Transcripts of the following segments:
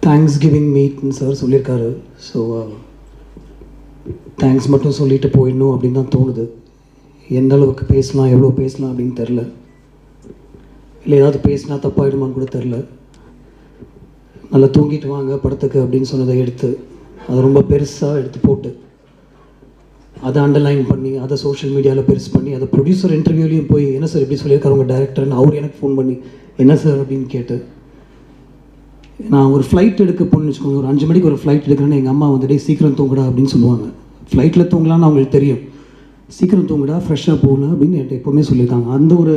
Thanksgivingmeet sir சொல்லியிருக்காரு. So thanks மட்டும் சொல்லிட்டு போயிடணும் அப்படின்னு தான் தோணுது. எந்த அளவுக்கு பேசலாம், எவ்வளோ பேசலாம் அப்படின்னு தெரில. இல்லை ஏதாவது பேசினா தப்பாகிடுமான்னு கூட தெரில. நல்லா தூங்கிட்டு வாங்க படத்துக்கு அப்படின்னு சொன்னதை எடுத்து அதை ரொம்ப பெருசாக எடுத்து போட்டு அதை அண்டர்லைன் பண்ணி அதை சோஷியல் மீடியாவில் பெருசு பண்ணி அதை ப்ரொடியூசர் இன்டர்வியூலையும் போய் என்ன சார் இப்படி சொல்லியிருக்காரு உங்கள் டேரக்டர்னு அவர் எனக்கு ஃபோன் பண்ணி என்ன சார் அப்படின்னு கேட்டு நான் ஒரு ஃப்ளைட் எடுக்க போகணுன்னு வச்சுக்கோங்க. ஒரு 5 மணிக்கு ஒரு ஃப்ளைட் எடுக்கிறேன்னு எங்கள் அம்மா வந்துட்டு சீக்கிரம் தூங்குடா அப்படின்னு சொல்லுவாங்க. ஃப்ளைட்டில் தூங்கலான்னு அவங்களுக்கு தெரியும். சீக்கிரம் தூங்குடா ஃப்ரெஷ்ஷாக போகணும் அப்படின்னு என்கிட்ட எப்போவுமே சொல்லியிருக்காங்க. அந்த ஒரு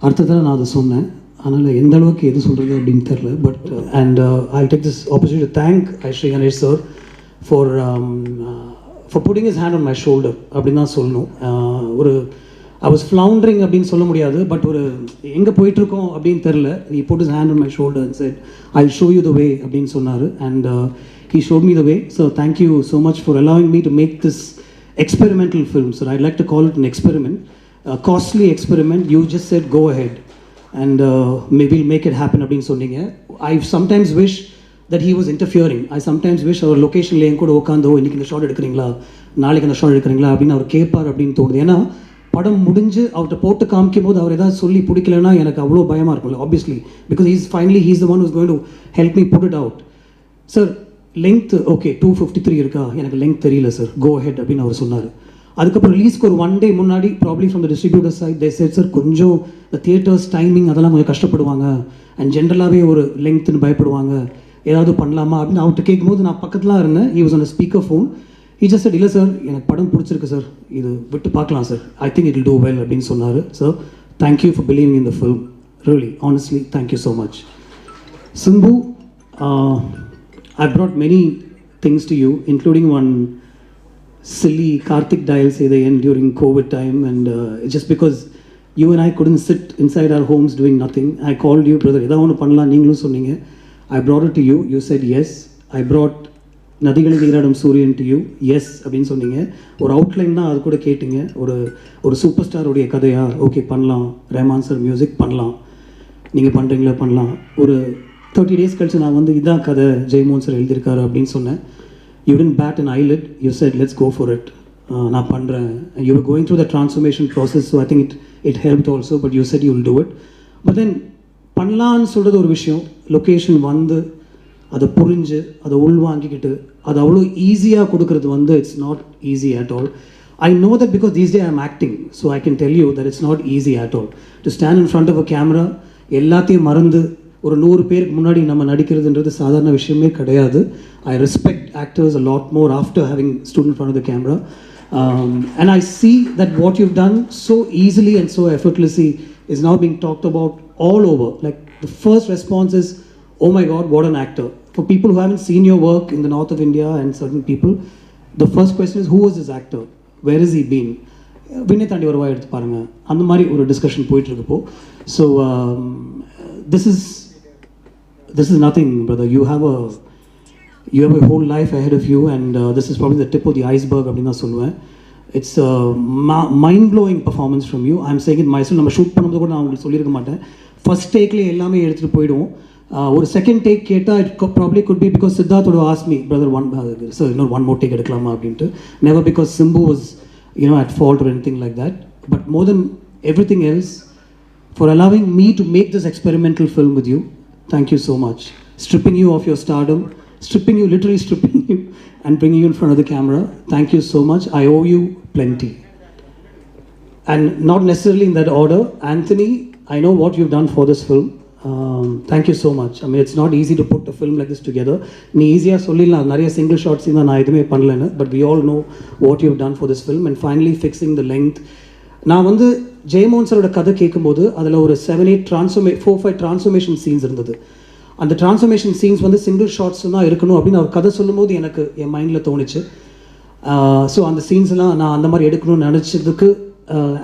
அர்த்தத்தில் நான் அதை சொன்னேன். அதனால் எந்த அளவுக்கு எது சொல்கிறது அப்படின்னு தெரில. But and I take this opportunity to thank Shri Ganesh sir for putting his hand on my shoulder அப்படின்னு தான் சொல்லணும். ஒரு ஐ வாஸ் ஃப்ளவுண்டரிங் அப்படின்னு சொல்ல முடியாது. பட் ஒரு எங்கே போயிட்டுருக்கோம் அப்படின்னு தெரில. He put his hand on my shoulder and said I show you the way அப்படின்னு சொன்னார். And he showed me the way. So thank you so much for allowing me to make this experimental film. So I'd like to call it an experiment, a costly experiment. You just said go ahead and maybe we'll make it happen அப்படின்னு சொன்னீங்க. I sometimes wish that he was interfering. I sometimes wish our locationல என் கூட உட்காந்தோ இன்றைக்கி இந்த shot எடுக்கிறீங்களா, நாளைக்கு அந்த shot எடுக்கிறீங்களா அப்படின்னு அவர் கேட்பார் அப்படின்னு தோணுது. ஏன்னா படம் முடிஞ்சு அவர்கிட்ட போட்டு காமிக்கும் போது அவர் ஏதாவது சொல்லி பிடிக்கலன்னா எனக்கு அவ்வளோ பயமாக இருக்கும்ல. Obviously because he's the one who's going to help me put it out. Sir length okay 253 இருக்கா, எனக்கு லென்த் தெரியல சார், கோ ஹெட் அப்படின்னு அவர் சொன்னார். அதுக்கப்புறம் ரிலீஸ்க்கு ஒரு 1 day முன்னாடி probably from the distributor side they said sir கொஞ்சம் தியேட்டர்ஸ் டைமிங் அதெல்லாம் கொஞ்சம் கஷ்டப்படுவாங்க அண்ட் ஜென்ரலாகவே ஒரு லென்த்துன்னு பயப்படுவாங்க, ஏதாவது பண்ணலாமா அப்படின்னு அவர்கிட்ட கேட்கும்போது நான் பக்கத்தில் இருந்தேன். He was on speaker phone. He just set இல்லை சார் எனக்கு படம் பிடிச்சிருக்கு சார், இது விட்டு பார்க்கலாம் sir, I think it will do well அப்படின்னு சொன்னார். Sir thank you for believing in the film, really honestly thank you so much. Simbu, I brought many things to you, including one silly Karthik dial say the end during COVID time, and just because you and I couldn't sit inside our homes doing nothing, I called you, brother, edha onu pannalam neengalum sonninga. I brought it to you, you said yes. I brought நதிகளில் நீராடும் சூரியன் to you, S அப்படின்னு சொன்னீங்க. ஒரு outline தான் அது கூட கேட்டிங்க. ஒரு சூப்பர் ஸ்டாருடைய கதையா, ஓகே பண்ணலாம், ரஹ்மான் சார் மியூசிக் பண்ணலாம், நீங்கள் பண்ணுறீங்களா பண்ணலாம். ஒரு 30 days கழிச்சு நான் வந்து இதான் கதை ஜெயமோகன் சார் எழுதியிருக்காரு அப்படின்னு சொன்னேன். You didn't bat an eyelid, you said let's go for it, நான் பண்ணுறேன். You are going through the transformation process, so I think it helped also. But you said you will do it. But then பண்ணலான்னு சொல்கிறது ஒரு விஷயம், location வந்து அதை புரிஞ்சு அதை உள்வாங்கிக்கிட்டு அது அவ்வளோ ஈஸியாக கொடுக்குறது வந்து it's not easy at all. I know that because these day I am acting, so I can tell you that it's not easy at all to stand in front of a camera. எல்லாத்தையும் மறந்து ஒரு 100 பேருக்கு முன்னாடி நம்ம நடிக்கிறதுன்றது சாதாரண விஷயமே கிடையாது. I respect actors a lot more after having stood in front of the camera. And I see that what you've done so easily and so effortlessly is now being talked about all over. Like the first response is, oh my God, what an actor. For people who haven't seen your work in the north of India and certain people, the first question is, who was this actor? Where has he been? விண்ணை தாண்டி வருவா எடுத்து பாருங்கள், அந்த மாதிரி ஒரு discussion போயிட்டுருக்கப்போ. So this is nothing, brother. You have a whole life ahead of you, and this is probably the tip of the iceberg அப்படின்னு தான் சொல்லுவேன். It's a mind-blowing performance from you. I'm saying it myself. நம்ம shoot பண்ணும்போது கூட நான் உங்களுக்கு சொல்லியிருக்க மாட்டேன். ஃபர்ஸ்ட் டேக்லேயே எல்லாமே எடுத்துகிட்டு போயிடுவோம். ஒரு செகண்ட் டேக் கேட்டால் it probably could be because Siddharth would ask me, brother, sir இன்னொரு ஒன் மோர் டேக் எடுக்கலாமா அப்படின்ட்டு. Never because Simbu was at fault or anything like that. But more than everything else, for allowing me to make this experimental film with you, thank you so much. Stripping you of your stardom, literally stripping you and bringing you in front of the camera. Thank you so much. I owe you plenty. And not necessarily in that order. Anthony, I know what you've done for this film. Thank you so much. I mean, it's not easy to put a film like this together. நீ ஈஸியாக சொல்லிடலாம், நிறைய single shots தான் நான் எதுவுமே பண்ணலன்னு. But we all know what you've done for this film and finally fixing the length. நான் வந்து ஜெயமோகன் சாரோட கதை கேட்கும்போது அதில் ஒரு 4-5 ட்ரான்ஸ்ஃபர்மேஷன் சீன்ஸ் இருந்தது. அந்த ட்ரான்ஸ்ஃபர்மேஷன் சீன்ஸ் வந்து சிங்கிள் ஷாட்ஸ் தான் இருக்கணும் அப்படின்னு அவர் கதை சொல்லும்போது எனக்கு என் மைண்டில் தோணுச்சு. ஸோ அந்த சீன்ஸ்லாம் நான் அந்த மாதிரி எடுக்கணும்னு நினச்சதுக்கு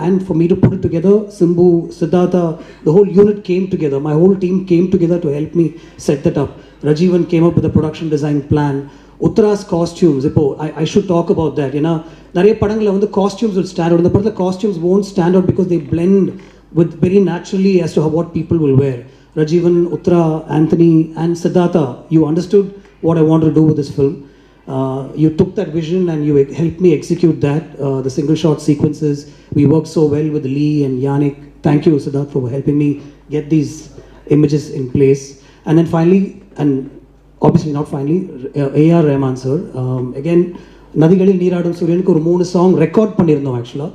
and for me to put it together, Simbu, Siddhartha, the whole unit came together. My whole team came together to help me set that up. Rajivan came up with a production design plan. Uttara's costumes, I should talk about that. நிறைய படங்களில் வந்து costumes will stand out. இந்த படத்தில் costumes won't stand out because they blend with very naturally as to what people will wear. Rajivan, Uttara, Anthony, and Siddhartha, you understood what I wanted to do with this film. You took that vision and you helped me execute that. The single shot sequences, we worked so well with Lee and Yannick. Thank you, Siddharth, for helping me get these images in place. And then finally, and obviously not finally, A.R. Rahman sir. Again, Nadigalil Neeradum Suryanukku ஒரு 3 song record பண்ணியிருந்தோம் actually.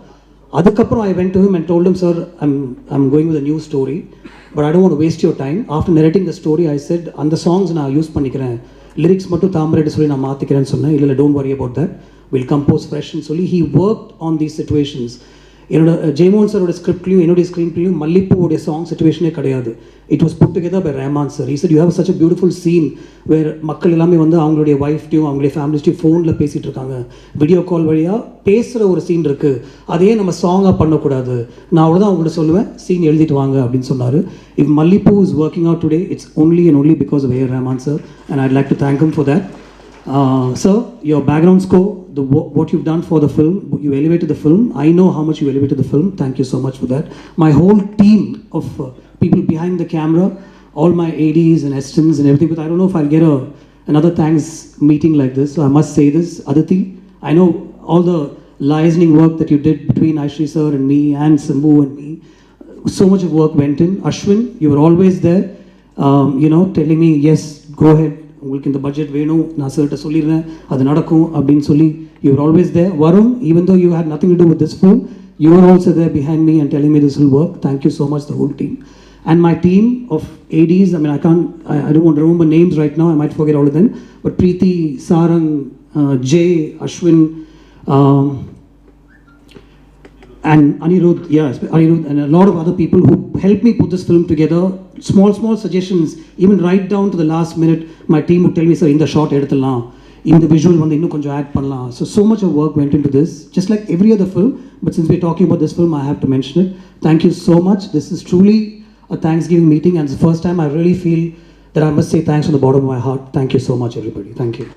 அதுக்கப்புறம் I went to him and told him, sir, I'm going with a new story, but I don't want to waste your time. After narrating the story, I said, அந்த songs நான் use பண்ணிக்கிறேன், lyrics மட்டும் தாமரைட்டு சொல்லி நான் மாற்றிக்கிறேன்னு சொன்னேன். இல்லை don't worry about that, will compose ஃப்ரெஷ்னு சொல்லி he work on these situations. என்னோட ஜெயமோகன் சாரோட ஸ்கிரிப்ட்லையும் என்னுடைய ஸ்க்ரீன்லையும் மல்லிப்பூவுடைய சாங் சிச்சுவேஷனே கிடையாது. It was put together by Rahman sir. He said you have such a beautiful scene where மக்கள் எல்லாமே வந்து அவங்களுடைய ஒய்ஃப்டையும் அவங்களுடைய ஃபேமிலிஸ்டையும் ஃபோனில் பேசிகிட்டு இருக்காங்க, வீடியோ கால் வழியாக பேசுகிற ஒரு சீன் இருக்குது, அதையே நம்ம சாங்காக பண்ணக்கூடாது, நான் அவ்வளோதான் அவங்கள்ட்ட சொல்லுவேன், சீன் எழுதிட்டு வாங்க அப்படின்னு சொன்னார். If Mallipu is working out today, it's only and only because of A.R. Rahman sir, and I'd like to thank him for that. Sir, your background score, what you've done for the film, you elevated the film. I know how much you elevated the film. Thank you so much for that. My whole team of people behind the camera, all my ADs and assistants and everything, but I don't know if I'll get another thanks meeting like this, so I must say this. Aditi, I know all the liaising work that you did between Aishri sir and me and Simbu and me. So much of work went in. Ashwin, you were always there, telling me, yes, go ahead, உங்களுக்கு இந்த budget வேணும், நான் சார்கிட்ட சொல்லிடுறேன், அது நடக்கும் அப்படின்னு சொல்லி you were always there. Varun, even though you had nothing to do with this film, you were also there behind me and telling me this will work. Thank you so much, the whole team. And my team of ADs, I mean, I don't want to remember names right now, I might forget all of them, but Preeti, Sarang, Jay, Ashwin, and Anirudh, Anirudh, and a lot of other people who helped me put this film together. Small suggestions, even right down to the last minute, my team would tell me, sir, in the shot eduthalam, in the visual வந்து இன்னும் கொஞ்சம் add பண்ணலாம். So much of work went into this, just like every other film, but since we're talking about this film, I have to mention it. Thank you so much. This is truly a Thanksgiving meeting, and it's the first time I really feel that I must say thanks from the bottom of my heart. Thank you so much, everybody. Thank you.